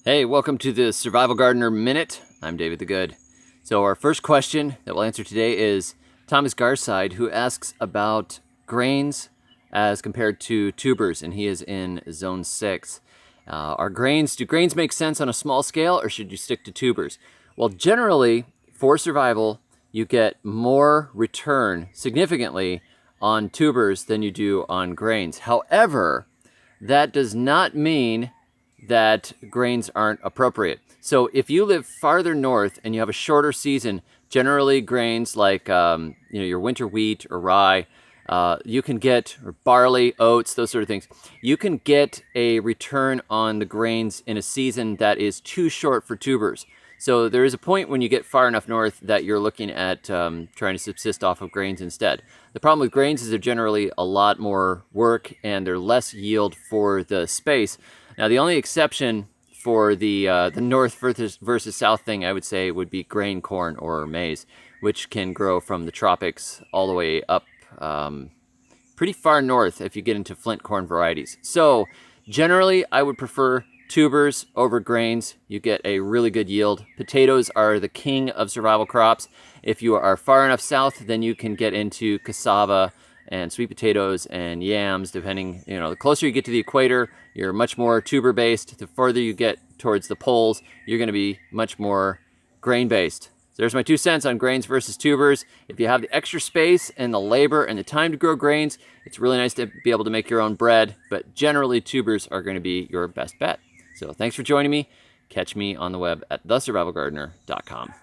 Hey, welcome to the Survival Gardener Minute. I'm David the Good. So our first question that we'll answer today is Thomas Garside, who asks about grains as compared to tubers, and he is in zone 6. Do grains make sense on a small scale, or should you stick to tubers? Well, generally, for survival, you get more return significantly on tubers than you do on grains. However, that does not mean that grains aren't appropriate. So if you live farther north and you have a shorter season, generally grains like your winter wheat or rye, you can get, or barley, oats, those sort of things, you can get a return on the grains in a season that is too short for tubers. So there is a point when you get far enough north that you're looking at trying to subsist off of grains instead. The problem with grains is they're generally a lot more work and they're less yield for the space. Now, the only exception for the north versus south thing, I would say, would be grain corn or maize, which can grow from the tropics all the way up pretty far north if you get into flint corn varieties. So generally, I would prefer tubers over grains. You get a really good yield. Potatoes are the king of survival crops. If you are far enough south, then you can get into cassava and sweet potatoes and yams, depending, the closer you get to the equator, you're much more tuber based. The further you get towards the poles, you're going to be much more grain based. So there's my 2 cents on grains versus tubers. If you have the extra space and the labor and the time to grow grains, it's really nice to be able to make your own bread, but generally tubers are going to be your best bet. So thanks for joining me. Catch me on the web at thesurvivalgardener.com.